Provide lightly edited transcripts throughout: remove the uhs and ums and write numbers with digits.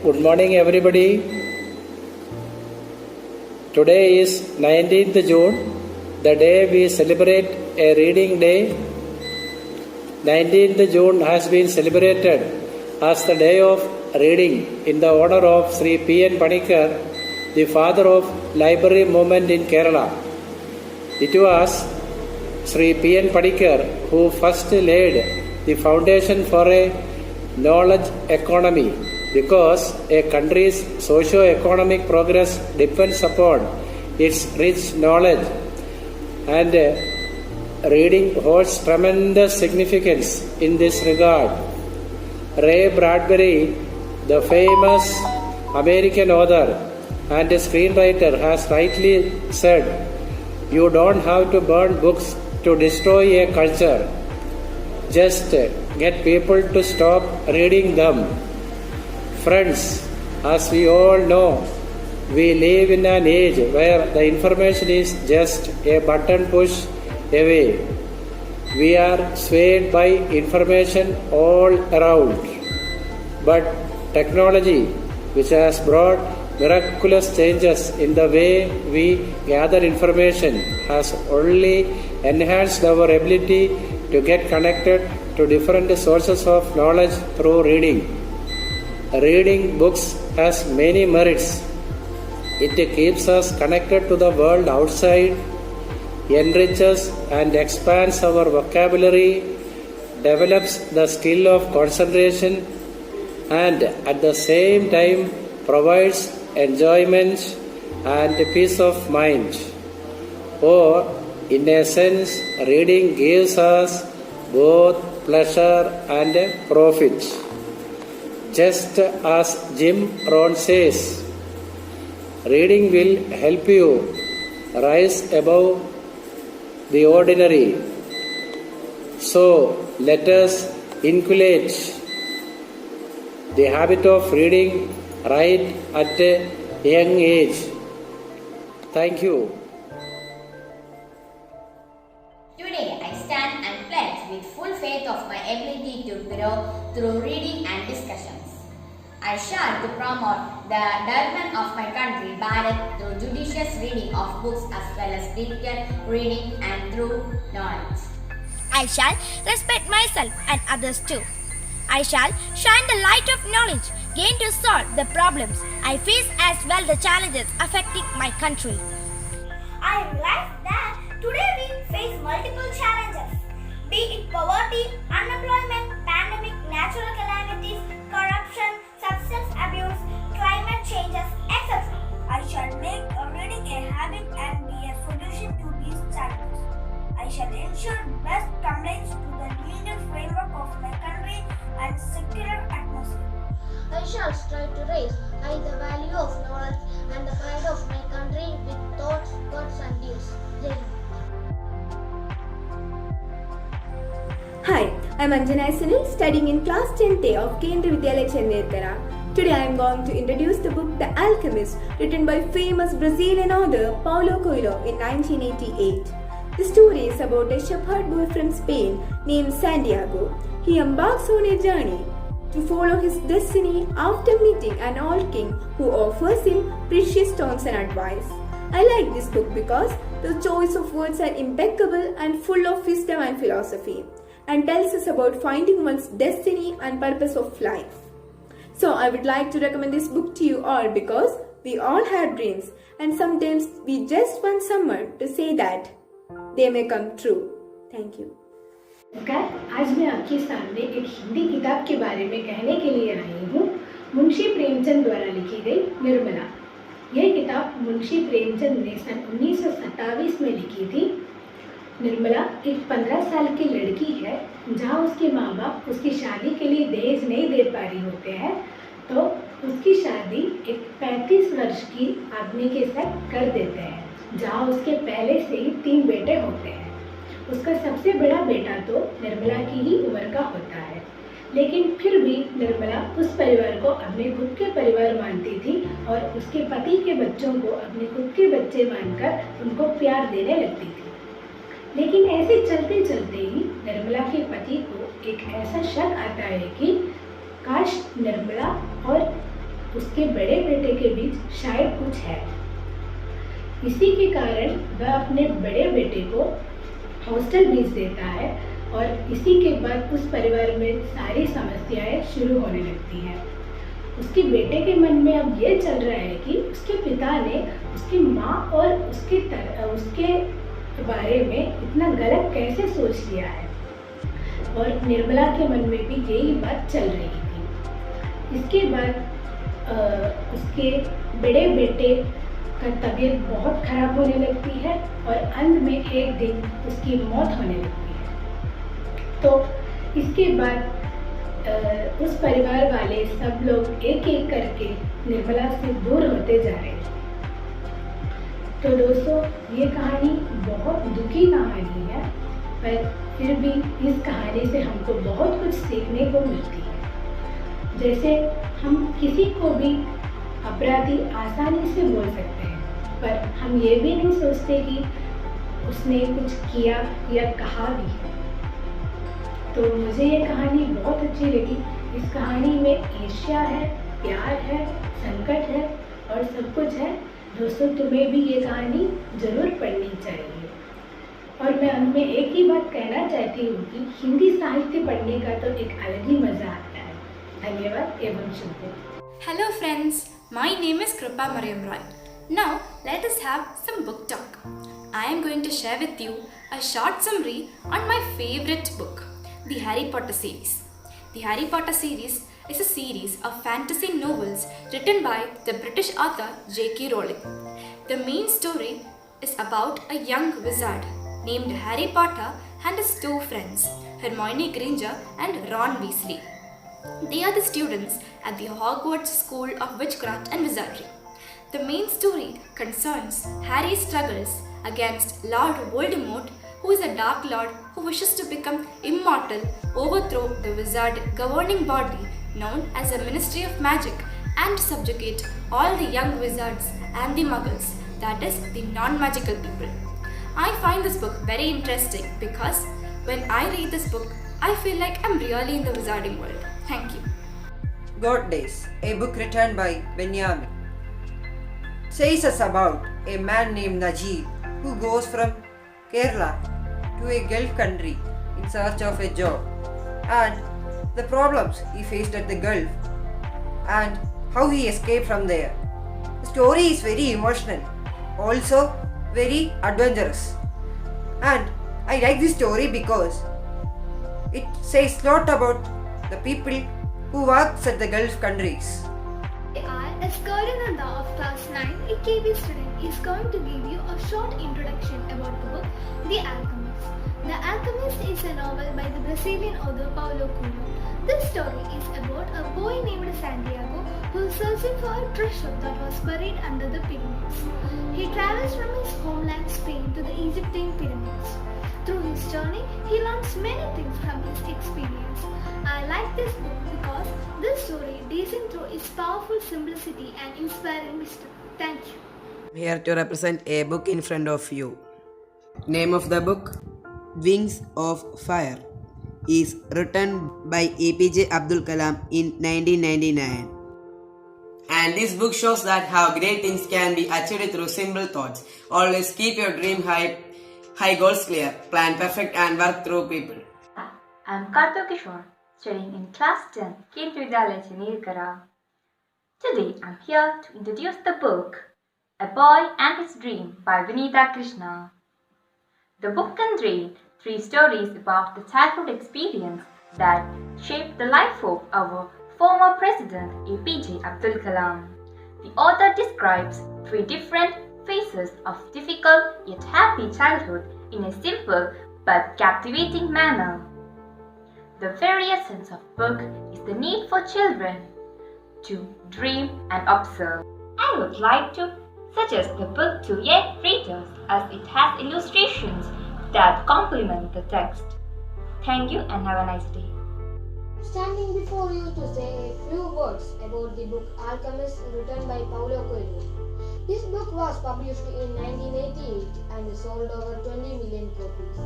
Good morning, everybody. Today is 19th June, the day we celebrate a reading day. 19th June has been celebrated as the day of reading in the honor of Sri P. N. Panikkar, the father of library movement in Kerala. It was Sri P. N. Panikkar who first laid the foundation for a knowledge economy, because a country's socio-economic progress depends upon its rich knowledge, and reading holds tremendous significance in this regard. Ray Bradbury, the famous American author and screenwriter, has rightly said, "You don't have to burn books to destroy a culture. Just get people to stop reading them." Friends, as we all know, we live in an age where the information is just a button push away. We are swayed by information all around. But technology, which has brought miraculous changes in the way we gather information, has only enhanced our ability to get connected to different sources of knowledge through reading. Reading books has many merits. It keeps us connected to the world outside, enriches and expands our vocabulary, develops the skill of concentration, and at the same time provides enjoyment and peace of mind. Or, in a sense, reading gives us both pleasure and profit. Just as Jim Rohn says, reading will help you rise above the ordinary. So let us inculcate the habit of reading right at a young age. Thank you. Today I stand and pledge with full faith of my ability to grow through reading and discussions. I shall to promote the development of my country, Bharat, through judicious reading of books as well as critical reading and through knowledge. I shall respect myself and others too. I shall shine the light of knowledge, gain to solve the problems I face as well the challenges affecting my country. I realize that today we face multiple challenges, be it poverty, unemployment, pandemic, natural calamities, corruption, substance abuse, climate changes, etc. I shall make reading a habit and be a solution to these challenges. I shall ensure best compliance to the legal framework of my country and secular atmosphere. I shall strive to raise high the value of knowledge and the pride of my country with thoughts, words and deeds. Jai Hind. Hi, I'm Anjana Sunil, studying in class 10th A of Kendriya Vidyalaya Chennerkara. Today I am going to introduce the book The Alchemist, written by famous Brazilian author Paulo Coelho in 1988. The story is about a shepherd boy from Spain named Santiago. He embarks on a journey to follow his destiny after meeting an old king who offers him precious stones and advice. I like this book because the choice of words are impeccable and full of wisdom and philosophy, and tells us about finding one's destiny and purpose of life. So I would like to recommend this book to you all because we all have dreams, and sometimes we just want someone to say that they may come true. Thank you. आज मैं आपके सामने एक हिंदी किताब के बारे में कहने के लिए आई हूँ। मुंशी प्रेमचंद द्वारा लिखी गई निर्मला। यह किताब मुंशी प्रेमचंद ने सन 1927 में लिखी थी। निर्मला एक 15 साल की लड़की है। जहाँ उसके माँ बाप उसकी शादी के लिए दहेज नहीं दे पा रहे होते हैं, तो उसकी शादी एक 35 वर्ष की आदमी के साथ कर देते हैं, जहाँ उसके पहले से ही 3 बेटे होते हैं। उसका सबसे बड़ा बेटा तो निर्मला की ही उम्र का होता है, लेकिन फिर भी निर्मला उस परिवार को अपने खुद के परिवार मानती थी और उसके पति के बच्चों को अपने खुद के बच्चे मानकर उनको प्यार देने लगती थी। लेकिन ऐसे चलते चलते ही निर्मला के पति को एक ऐसा शक आता है कि काश निर्मला और उसके बड़े बेटे के बीच शायद कुछ है। इसी के कारण वह अपने बड़े बेटे को हॉस्टल भेज देता है और इसी के बाद उस परिवार में सारी समस्याएं शुरू होने लगती हैं। उसके बेटे के मन में अब ये चल रहा है कि उसके पिता ने उसकी माँ और उसके बारे में इतना गलत कैसे सोच लिया है, और निर्मला के मन में भी यही बात चल रही थी। इसके बाद उसके बड़े बेटे का तबीयत बहुत खराब होने लगती है और अंत में एक दिन उसकी मौत होने लगती है। तो इसके बाद उस परिवार वाले सब लोग एक एक करके निर्मला से दूर होते जा रहे हैं। तो दोस्तों, ये कहानी बहुत दुखी कहानी है, पर फिर भी इस कहानी से हमको बहुत कुछ सीखने को मिलती है। जैसे हम किसी को भी अपराधी आसानी से बोल सकते हैं, पर हम ये भी नहीं सोचते कि उसने कुछ किया या कहा भी है। तो मुझे ये कहानी बहुत अच्छी लगी। इस कहानी में ईर्ष्या है, प्यार है, संकट है और सब कुछ है। दोस्तों, तुम्हें भी ये कहानी जरूर पढ़नी चाहिए। और मैं अंत में एक ही बात कहना चाहती हूँ कि हिंदी साहित्य पढ़ने का तो एक अलग ही मज़ा आता है। धन्यवाद एवं शुभ दिन। Hello friends, my name is Kripa Mariam Roy. Now let us have some book talk. I am going to share with you a short summary on my favorite book, the Harry Potter series. The Harry Potter series is a series of fantasy novels written by the British author J.K. Rowling. The main story is about a young wizard named Harry Potter and his two friends, Hermione Granger and Ron Weasley. They are the students at the Hogwarts School of Witchcraft and Wizardry. The main story concerns Harry's struggles against Lord Voldemort, who is a Dark Lord who wishes to become immortal, overthrow the wizard governing body known as the Ministry of Magic, and subjugate all the young wizards and the muggles, that is, the non-magical people. I find this book very interesting because when I read this book, I feel like I'm really in the wizarding world. Thank you. God Days, a book written by Benjamin, says us about a man named Najib who goes from Kerala to a Gulf country in search of a job, and the problems he faced at the Gulf and how he escaped from there. The story is very emotional, also very adventurous, and I like this story because it says a lot about the people who works at the Gulf countries. I, as Karananda of class 9, a KB student, is going to give you a short introduction about the book The Alchemist. The Alchemist is a novel by the Brazilian author Paulo Coelho. This story is about a boy named Santiago who is searching for a treasure that was buried under the pyramids. He travels from his homeland Spain to the Egyptian pyramids. Through his journey, he learns many things from his experience. I like this book because this story dancing through its powerful simplicity and inspiring wisdom. Thank you. I'm here to represent a book in front of you. Name of the book, Wings of Fire, is written by APJ Abdul Kalam in 1999. And this book shows that how great things can be achieved through simple thoughts. Always keep your dream high goals clear, plan perfect and work through people. I'm Karthik Kishore, studying in class 10, Kendriya Vidyalaya Chennirkara. Today I'm here to introduce the book A Boy and His Dream by Vinita Krishna. The book contains 3 stories about the childhood experience that shaped the life of our former President APJ Abdul Kalam. The author describes 3 different phases of difficult yet happy childhood in a simple but captivating manner. The very essence of the book is the need for children to dream and observe. I would like to suggest the book to young readers as it has illustrations that complement the text. Thank you and have a nice day. Standing before you to say a few words about the book Alchemist written by Paulo Coelho. This book was published in 1988 and sold over 20 million copies.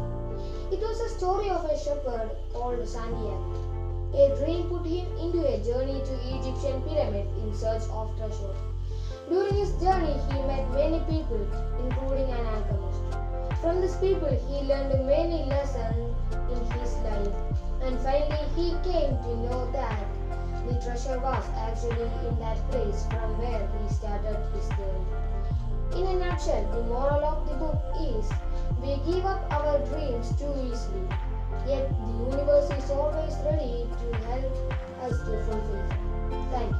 It was a story of a shepherd called Santiago. A dream put him into a journey to Egyptian pyramids in search of treasure. During his journey, he met many people, including an alchemist. From these people, he learned many lessons in his life, and finally he came to know that the treasure was actually in that place from where he started his journey. In a nutshell, the moral of the book is we give up our dreams too easily, yet the universe is always ready to help us to fulfill them. Thank you.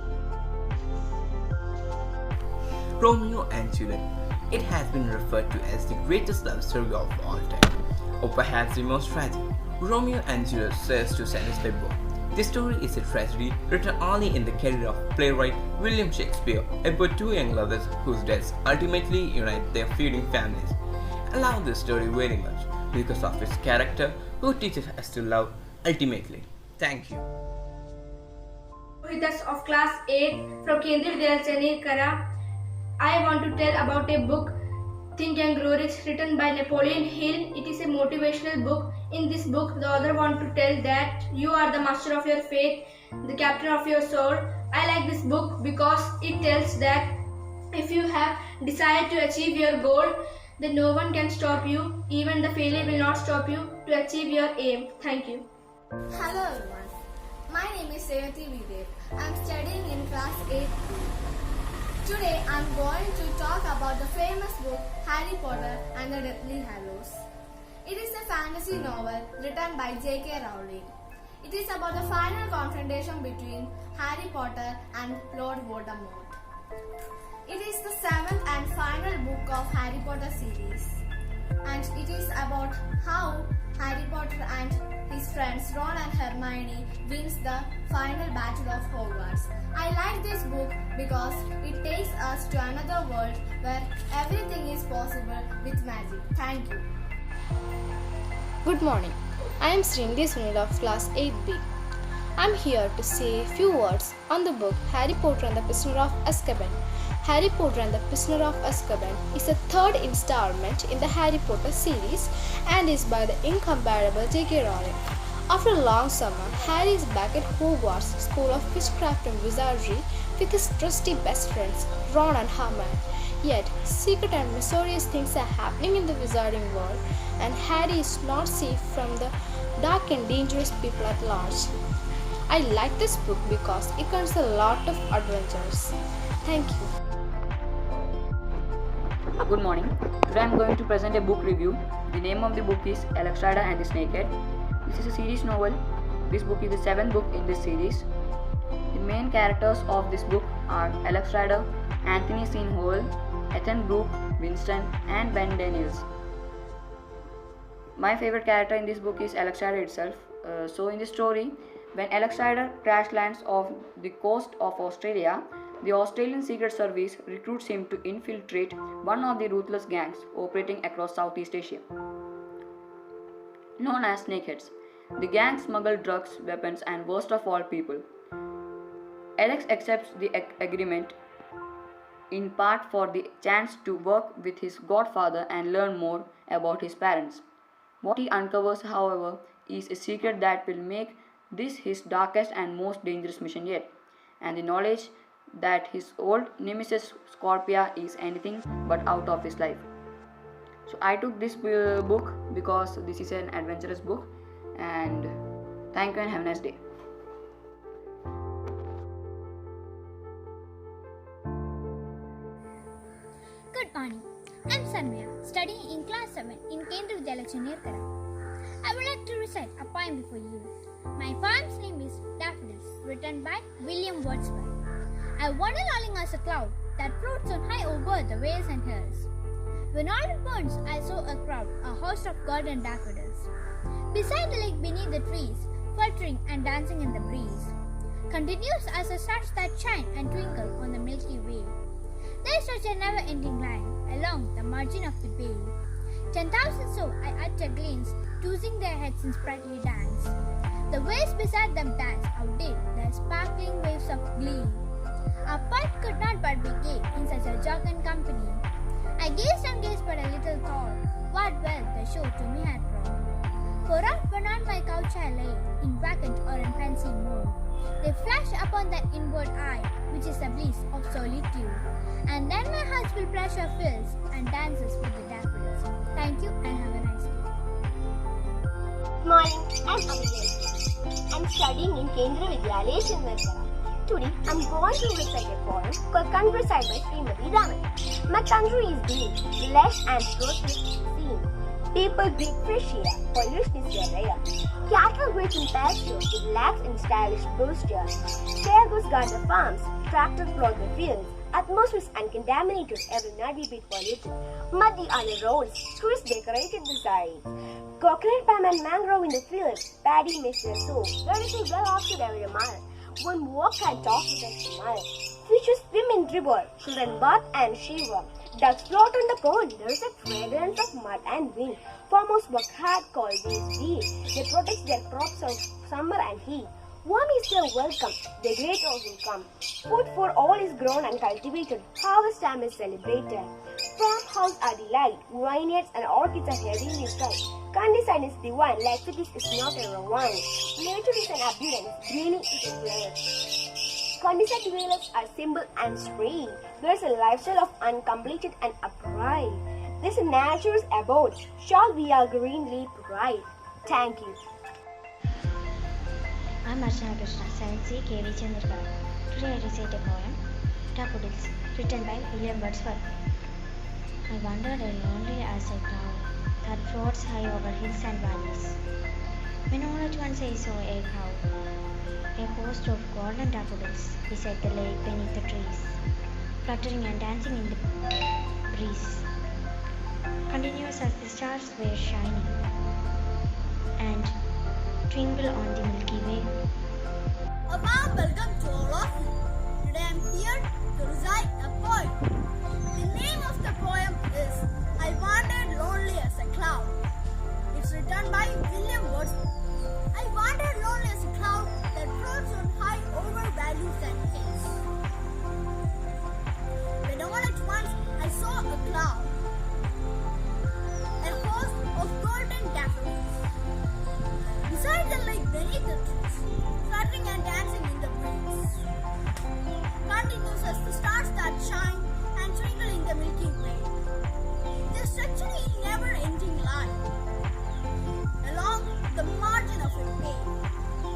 Romeo and Juliet. It has been referred to as the greatest love story of all time, or perhaps the most tragic. Romeo and Juliet serves to satisfy both. The story is a tragedy written only in the career of playwright William Shakespeare about two young lovers whose deaths ultimately unite their feuding families. I love this story very much because of its character who teaches us to love ultimately. Thank you. With of class 8 from Kendriya Vidyalaya Chennai, I want to tell about a book, Think and Grow Rich, written by Napoleon Hill. It is a motivational book. In this book, the author wants to tell that you are the master of your fate, the captain of your soul. I like this book because it tells that if you have decided to achieve your goal, then no one can stop you. Even the failure will not stop you to achieve your aim. Thank you. Hello everyone. My name is Sevathi Vidya. I am studying in class 8. Today I am going to talk about the famous book Harry Potter and the Deathly Hallows. It is a fantasy novel written by J.K. Rowling. It is about the final confrontation between Harry Potter and Lord Voldemort. It is the 7th and final book of Harry Potter series, and it is about how Harry Potter and his friends Ron and Hermione wins the final battle of Hogwarts. I like this book because it takes us to another world where everything is possible with magic. Thank you. Good morning. I am Srinidhi Sunil of class 8B. I am here to say a few words on the book Harry Potter and the Prisoner of Azkaban. Harry Potter and the Prisoner of Azkaban is the third installment in the Harry Potter series and is by the incomparable J.K. Rowling. After a long summer, Harry is back at Hogwarts School of Witchcraft and Wizardry with his trusty best friends Ron and Hermione. Yet, secret and mysterious things are happening in the wizarding world, and Harry is not safe from the dark and dangerous people at large. I like this book because it contains a lot of adventures. Thank you. Good morning. Today I am going to present a book review. The name of the book is Alexstrada and the Snakehead. This is a series novel. This book is the 7th book in this series. The main characters of this book are Alexstrada, Anthony Sean Howell, Ethan Brooke, Winston, and Ben Daniels. My favorite character in this book is Alexstrada itself. So in the story, when Alexstrada crash lands off the coast of Australia, the Australian Secret Service recruits him to infiltrate one of the ruthless gangs operating across Southeast Asia, known as Snakeheads. The gang smuggle drugs, weapons, and worst of all, people. Alex accepts the agreement in part for the chance to work with his godfather and learn more about his parents. What he uncovers, however, is a secret that will make this his darkest and most dangerous mission yet, and the knowledge that his old nemesis Scorpia is anything but out of his life. So I took this book because this is an adventurous book, and thank you and have a nice day. Good morning. I'm Sanmaya, studying in class 7 in Kendriya Vidyalaya Chennai. I would like to recite a poem before you. My poem's name is Daffodils, written by William Wordsworth. I wander lolling as a cloud that floats on high over the vales and hills. When autumn burns, I saw a crowd, a host of golden daffodils. Beside the lake beneath the trees, fluttering and dancing in the breeze. Continuous as the stars that shine and twinkle on the Milky Way. They stretch a never-ending line along the margin of the bay. 10,000 so I at a glance, tossing their heads in sprightly dance. The waves beside them dance outdid their sparkling waves of glee. Our part could not but be gay in such a jocund company. I gazed and gazed but a little thought what well the show to me had brought. For out beyond my couch child eye in vacant or in pensive mood. They flash upon that inward eye, which is the bliss of solitude. And then my heart will pleasure fills and dances with the daffodils. Thank you and have a nice day. Good morning, I'm Amrita. I'm studying in Kendra Vidyalaya Chandrakara. Today, I'm going to recite a poem called Countryside by Srimati Raman. My country is green, lush and prosperous scene. People breathe fresh air, pollution is rare. Cattle graze in pasture with lax and stylish posture. Fairgoes guard the farms, tractors plow the fields. Atmosphere is uncontaminated, every nutty bit polluted. Muddy are the roads, trees decorated the sides. Coconut palm and mangrove in the fields, paddy makes their soap. There is a well offset every mile. One walk and talk with a smile. Fishes swim in river, children bath and shiver. Ducks float on the pond, there is a fragrance of mud and wind. Farmers work hard, call these bees. They protect their crops from summer and heat. Warm is their welcome, the great all will come. Food for all is grown and cultivated, harvest time is celebrated. Farmhouse are delight, vineyards and orchids are heavily striped. Countryside is divine, like cities is not a wine. Nature is an abundance, greening is a bliss. Countryside dwellers are simple and serene. There is a lifestyle of uncompleted and upright. This nature's abode, shall we are greenly bright. Thank you. I'm Archana Krishna, 7C KV Chandrakara. Today I recite a poem, Daffodils, written by William Wordsworth. I wandered as lonely as a cloud that floats high over hills and valleys. When all at once I saw a crowd, a host of golden daffodils beside the lake beneath the trees, fluttering and dancing in the breeze, continuous as the stars were shining, and twinkle on the Milky Way. A warm welcome to all of you. Today I am here to recite a poem. The name of the poem is I Wandered Lonely as a Cloud. It's written by William Wordsworth. I wandered lonely as a cloud that floats on high over valleys and hills. When all at once I saw a cloud, a host of golden daffodils. Beside the lake beneath the trees, fluttering and dancing in the breeze. Continuous as the stars that shine and twinkle in the Milky Way. There's actually a never-ending line along the margin of a bay.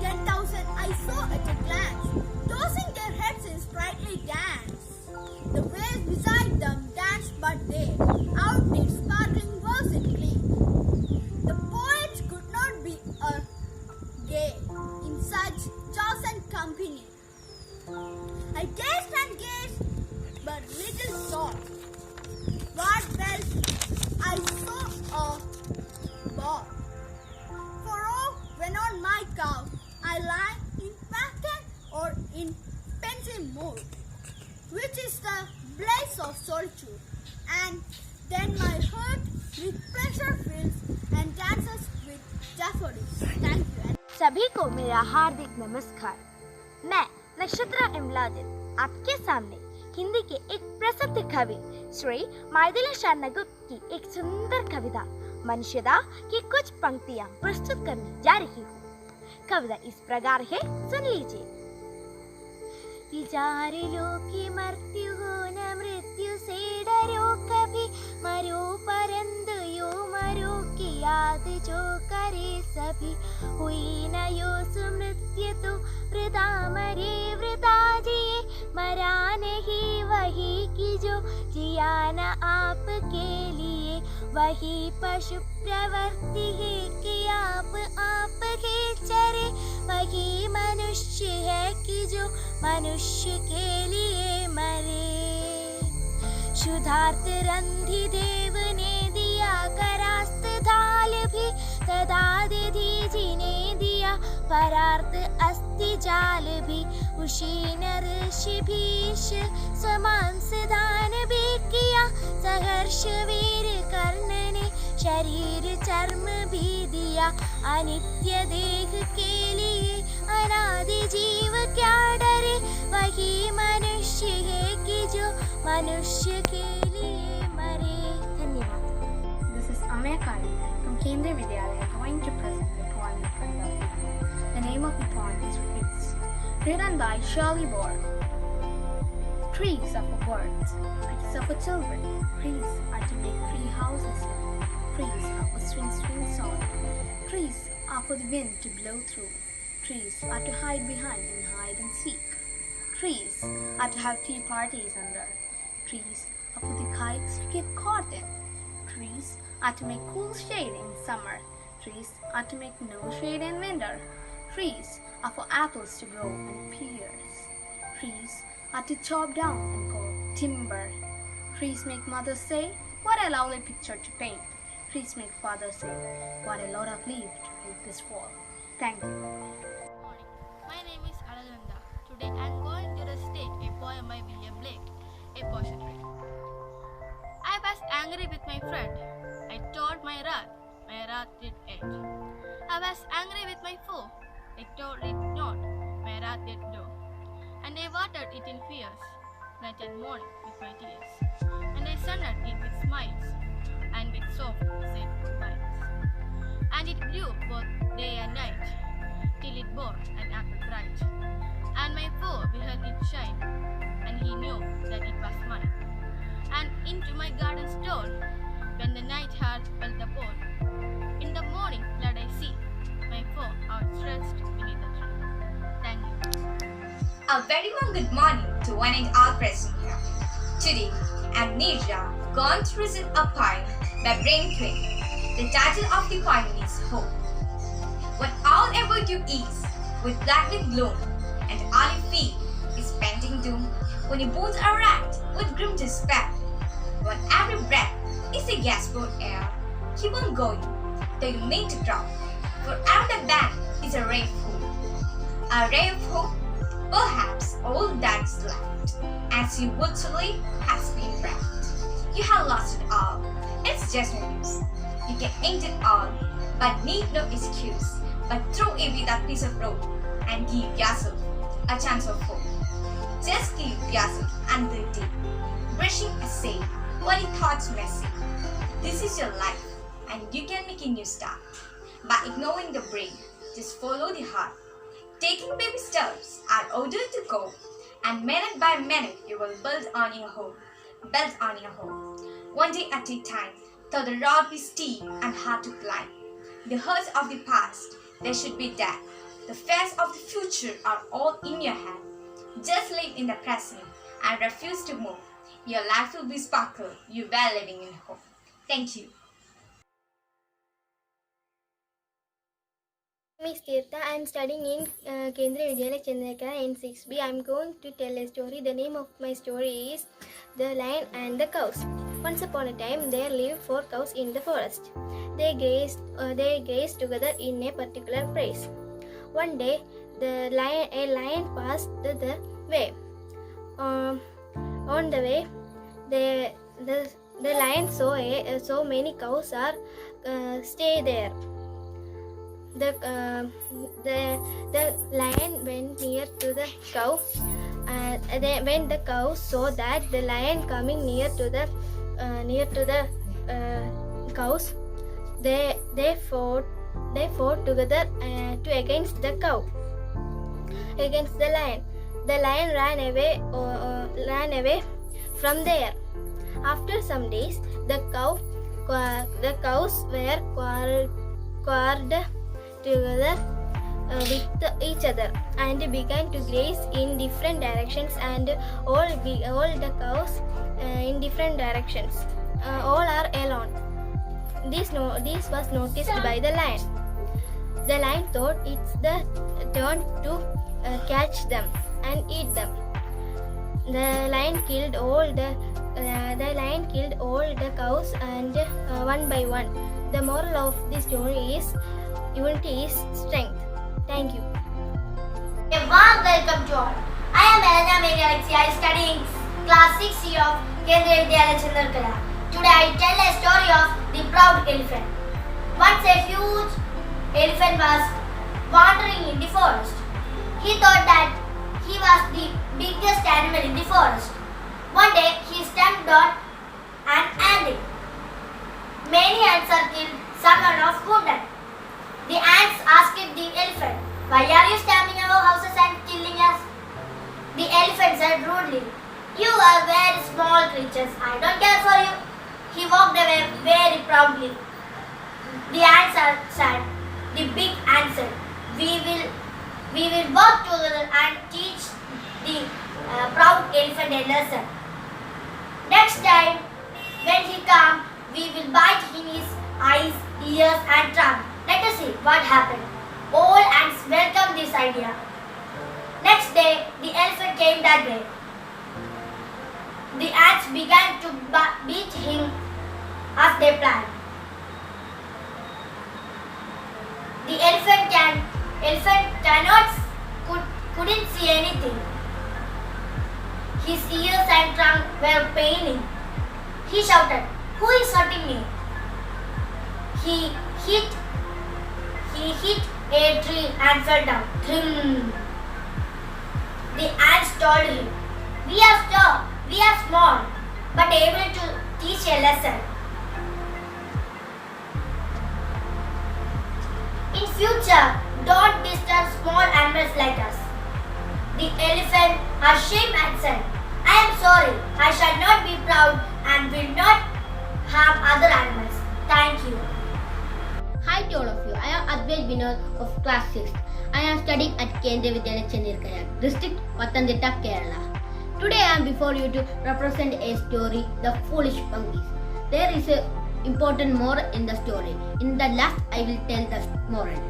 10,000 I saw at a glance, tossing their heads in sprightly dance. The waves beside them danced, but they outdid sparkling verse in glee. The poets could not be gay in such chosen company. I gazed and gazed, but little thought. What else I saw a ball. For oh, when on my couch I lie in vacant or in pensive mood, which is the bliss of solitude, and then my heart with pleasure fills and dances with daffodils. Thank you. सभी को मेरा हार्दिक नमस्कार। मैं नक्षत्रा इमलादीन आपके सामने हिंदी के एक प्रसिद्ध कवि श्री माइथिली शरण गुप्त की एक सुंदर कविता मनुष्यता की कुछ पंक्तियां प्रस्तुत करने जा रही हूँ। कविता इस प्रकार है, सुन लीजिए। विचार लो कि मृत्यु हो न मृत्यु से डरो कभी, मरो परंतु यो मरो की याद जो करे सभी। हुई न यो सुमृत्यु तो वृथा मरे वृथा जिए, मरा नहीं वही की जो जिया न आपके लिए। वही पशु प्रवृत्ति है कि आप के चरे, वही मनुष्य है कि जो मनुष्य के लिए मरे। शुद्धार्थ रंधि देव ने दिया करास्त थाल भी, तदा दधि जिने दिया परार्थ अस्ति जाल भी। उसी ऋषि भीष समांस दान भी किया, सहर्ष वीर कर्ण ने शरीर चर्म भी दिया। अनित्य देह के लिए अनादि जीव क्या डरे, वही मनुष्य है कि जो मनुष्य के लिए मरे। धन्यवाद। This is Amaya Kali from Kendra Vidyalaya going to present the poem Point of View. The name of the poem is Trees, written by Shirley Ward. Trees are for birds, trees are for children, trees are to make tree houses in, trees are for swing song, trees are for the wind to blow through, trees are to hide behind and hide and seek, trees are to have tea parties under, trees are for the kites to get caught in, trees are to make cool shade in summer, trees are to make no shade in winter, trees are for apples to grow and pears, trees are to chop down and call timber. Trees make mother say, what a lovely picture to paint. Trees make father say, what a lot of leaves to read this fall. Thank you. Good morning. My name is Alaganda. Today I am going to recite a poem by William Blake, A Poetry. I was angry with my friend. I told my wrath did age. I was angry with my foe. I told it not, my wrath did do. And I watered it in fears, night and morning with my tears. And I sundered it with smiles, and with soft said goodbyes. And it grew both day and night, till it bore and acted bright. And my foe beheld it shine, and he knew that it was mine. And into my garden stole, when the night had felt the pole. In the morning glad I see, my foe outstretched beneath the tree. Thank you. A very warm good morning to one and all present here. Today, I'm Nirja, going to recite a poem by Brain Quinn. The title of the poem is Hope. What all about you is, with black with gloom, and all you feel is pending doom. When your bones are racked with grim despair, when every breath is a gasp for air, keep on going, though you mean to drop. For out the band is a ray of hope. A ray of hope. Perhaps all that's left, as you virtually has been wrapped. You have lost it all, it's just no use. You can end it all, but need no excuse. But throw away that piece of rope and give yourself a chance of hope. Just give yourself another day, brushing aside what your thoughts may say. This is your life, and you can make a new start. By ignoring the brain, just follow the heart. Taking baby steps are ordered to go, and minute by minute you will build on your home. Build on your home. One day at a time, though the road be steep and hard to climb. The hurts of the past, they should be dead. The fears of the future are all in your hand. Just live in the present and refuse to move. Your life will be sparkle. You were living in hope. Thank you. My name is Tirtha. I am studying in Kendriya Vidyalaya Chandrakara in 6B. I am going to tell a story. The name of my story is The Lion and the Cows. Once upon a time, there lived 4 cows in the forest. They grazed together in a particular place. One day, a lion passed the way. On the way, the lion saw many cows stay there. The lion went near to the cow. When the cow saw that the lion coming near to the cows, they fought together against the cow, against the lion. The lion ran away from there. After some days, the cows were quarreled together with each other and began to graze in different directions, and all the cows in different directions. All are alone. This was noticed by the lion. The lion thought it's the turn to catch them and eat them. The lion killed all the cows and one by one. The moral of this story is unity is strength. Thank you. A warm welcome to all. I am Elena Mary Alexia. I study in class 6C of Kendriya Vidyalaya Chandrakara. Today I tell a story of the proud elephant. Once a huge elephant was wandering in the forest. He thought that he was the biggest animal in the forest. One day he stepped on an ant. Many ants are killed, some are not wounded. The ants asked the elephant, "Why are you storming our houses and killing us?" The elephant said rudely, "You are very small creatures. I don't care for you." He walked away very proudly. The big ant said, We will work together and teach the proud elephant a lesson. Next time, when he comes, we will bite in his eyes, ears and trunk. Let us see what happened. All ants welcomed this idea. Next day, the elephant came that way. The ants began to beat him as they planned. The elephant couldn't see anything. His ears and trunk were paining. He shouted, "Who is hurting me?" He hit a tree and fell down. Thrum. The ants told him, we are small, but able to teach a lesson. In future, don't disturb small animals like us." The elephant ashamed and said, "I am sorry. I shall not be proud and will not harm other animals. Thank you." Hi to all of you. I am Advait Vinod of class 6th. I am studying at Kendriya Vidyalaya Chennirkara, district Pathanamthitta, Kerala. Today I am before you to represent a story, The Foolish Monkeys. There is a important moral in the story. In the last I will tell the moral.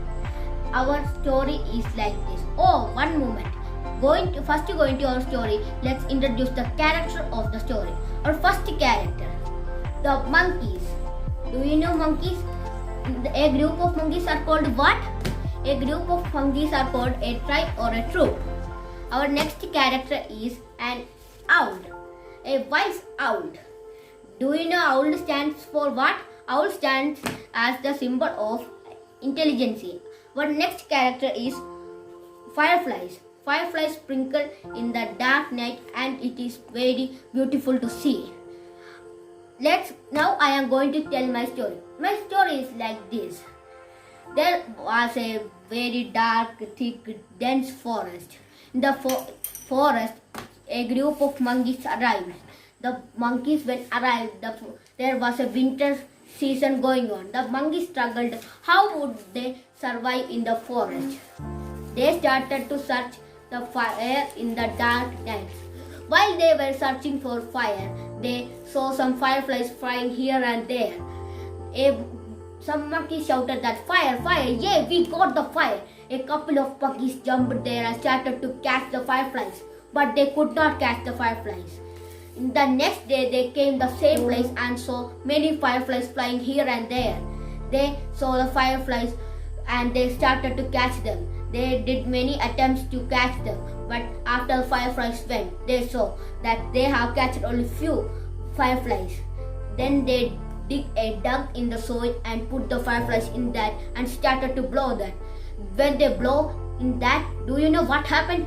Our story is like this. Oh, one moment. Going to our story, let's introduce the character of the story. Our first character, the monkeys. Do you know monkeys? A group of monkeys are called what? A group of monkeys are called a tribe or a troop. Our next character is an owl, a wise owl. Do you know owl stands for what? Owl stands as the symbol of intelligence. Our next character is fireflies. Fireflies sprinkle in the dark night and it is very beautiful to see. Now I am going to tell my story. My story is like this. There was a very dark, thick, dense forest. In the forest, a group of monkeys arrived. The monkeys when arrived, there was a winter season going on. The monkeys struggled. How would they survive in the forest? They started to search the fire in the dark night. While they were searching for fire, they saw some fireflies flying here and there. Some monkeys shouted that fire, fire, yeah, we got the fire. A couple of monkeys jumped there and started to catch the fireflies, but they could not catch the fireflies. The next day they came the same place and saw many fireflies flying here and there. They saw the fireflies and they started to catch them. They did many attempts to catch them, but after the fireflies went, they saw that they have catched only few fireflies. Then they dug in the soil and put the fireflies in that and started to blow that. When they blow in that, do you know what happened?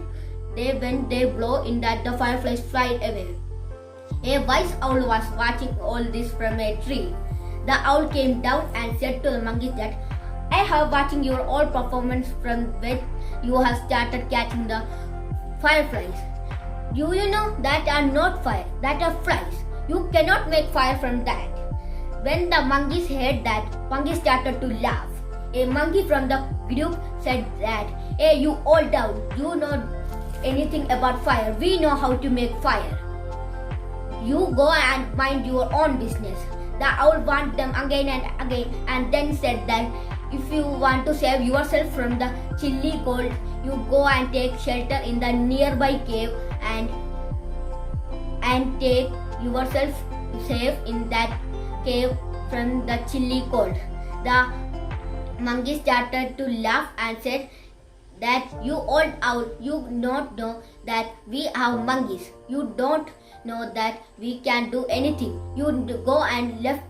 When they blow in that, the fireflies fly away. A wise owl was watching all this from a tree. The owl came down and said to the monkeys that, "I have watching your all performance from when you have started catching the fireflies. Do you know that are not fire, that are flies. You cannot make fire from that." When the monkeys heard that, monkeys started to laugh. A monkey from the group said that, "Hey, you all down, you know anything about fire. We know how to make fire. You go and mind your own business." The owl warned them again and again and then said that if you want to save yourself from the chilly cold, you go and take shelter in the nearby cave and take yourself safe in that cave from the chilly cold. The monkey started to laugh and said that, "You old owl, you don't know that we are monkeys. You don't know that we can do anything. You go and left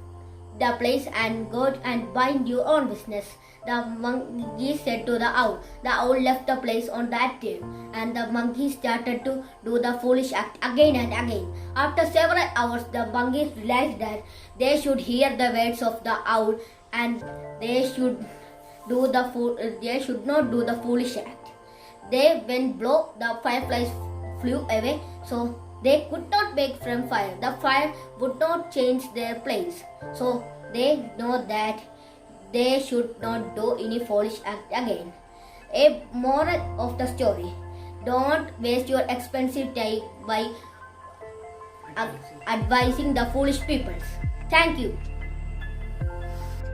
the place and go and mind your own business." The monkey said to the owl. The owl left the place on that day and the monkey started to do the foolish act again and again. After several hours, the monkeys realized that they should hear the words of the owl and they should they should not do the foolish act. They when blow the fireflies flew away, so they could not bake from fire. The fire would not change their place. So they know that they should not do any foolish act again. A moral of the story: don't waste your expensive time by advising the foolish people. Thank you.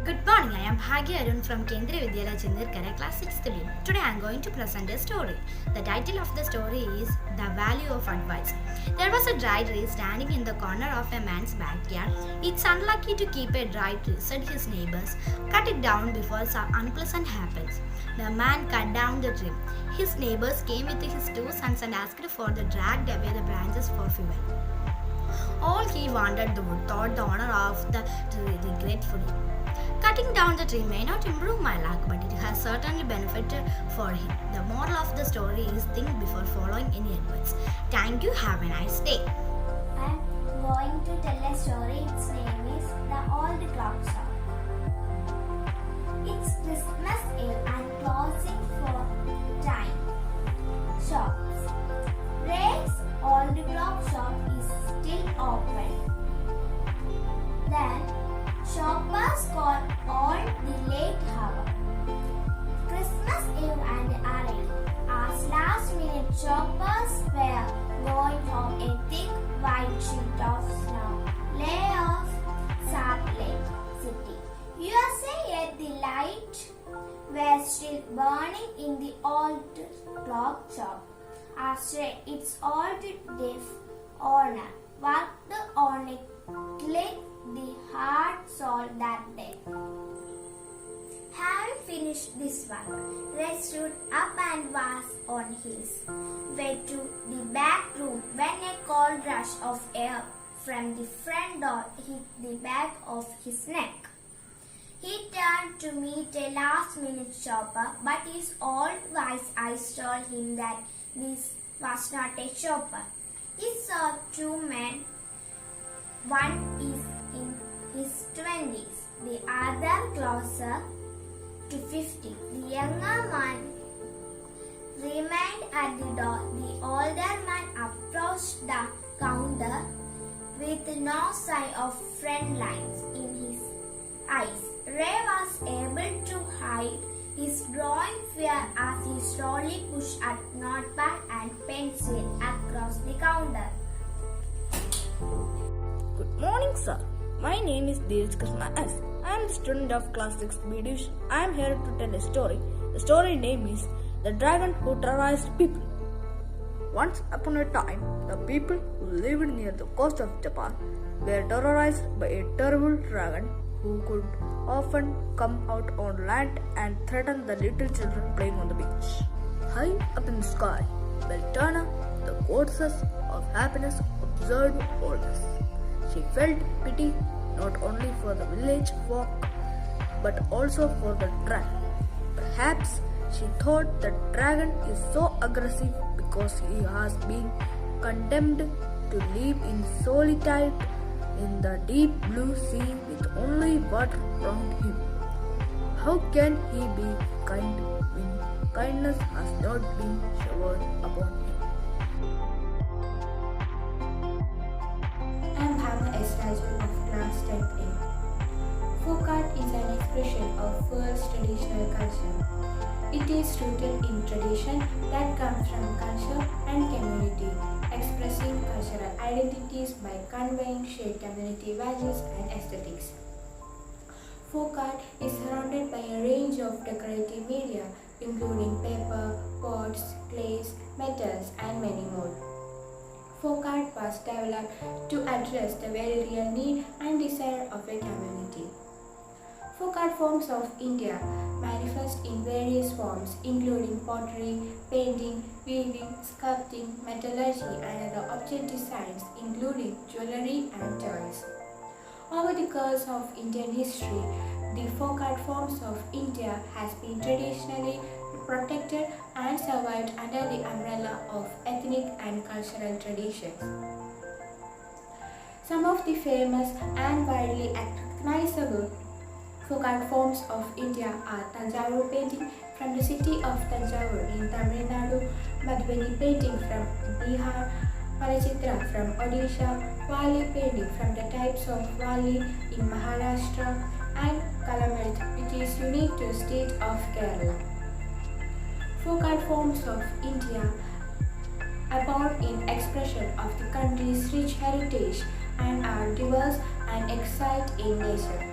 Good morning, I am Bhagya Arun from Kendriya Vidyalaya Chendirkara, class 6th B. Today I am going to present a story. The title of the story is The Value of Advice. There was a dry tree standing in the corner of a man's backyard. It's unlucky to keep a dry tree, said his neighbors. Cut it down before some unpleasant happens. The man cut down the tree. His neighbors came with his 2 sons and asked for the dragged away the branches for fuel. All he wanted the wood, thought the owner of the tree regretfully. Cutting down the tree may not improve my luck, but it has certainly benefited for him. The moral of the story is think before following any advice. Thank you. Have a nice day. I'm going to tell a story. Its name is The Old Clock Shop. It's Christmas Eve and closing for time. Shops. Ray's Old Clock Shop is still open. Then shoppers call on the late hour. Christmas Eve and arrived as last-minute shoppers were going home. A thick white sheet of snow lay off Salt Lake City, USA. Yet the light were still burning in the old clock shop. After its old deaf owner worked on a click the hard soul that day. Having finished this work, Ray stood up and was on his way to the back room when a cold rush of air from the front door hit the back of his neck. He turned to meet a last-minute shopper, but his old wise eyes told him that this was not a shopper. He saw 2 men. One is in his 20s, the other closer to 50. The younger man remained at the door. The older man approached the counter with no sign of friend lines in his eyes. Ray was able to hide his growing fear as he slowly pushed a notepad and pencil across the counter. Good morning, sir. My name is Dheeraj Krishna S. I am the student of class 6 B division. I am here to tell a story. The story name is The Dragon Who Terrorized People. Once upon a time, the people who lived near the coast of Japan were terrorized by a terrible dragon who could often come out on land and threaten the little children playing on the beach. High up in the sky, Beltana, the goddess of happiness, observed all this. She felt pity not only for the village folk but also for the dragon. Perhaps she thought the dragon is so aggressive because he has been condemned to live in solitude in the deep blue sea with only water around him. How can he be kind when kindness has not been showered upon him? I am Bhavna S. Raju of class 10A. Folk art is an expression of world's traditional culture. It is rooted in tradition that comes from culture and community, expressing cultural identities by conveying shared community values and aesthetics. Folk art is surrounded by a range of decorative media, including paper, pots, clays, metals, and many more. Folk art was developed to address the very real need and desire of a community. Folk art forms of India manifest in various forms, including pottery, painting, weaving, sculpting, metallurgy, and other object designs, including jewelry and toys. Over the course of Indian history, the folk art forms of India has been traditionally protected and survived under the umbrella of ethnic and cultural traditions. Some of the famous and widely recognizable Folk art forms of India are Tanjavur painting from the city of Tanjavur in Tamil Nadu, Madhubani painting from Bihar, Palachitra from Odisha, Wali painting from the types of Wali in Maharashtra, and Kalamarth, which is unique to the state of Kerala. Folk art forms of India abound in expression of the country's rich heritage and are diverse and excite in nature.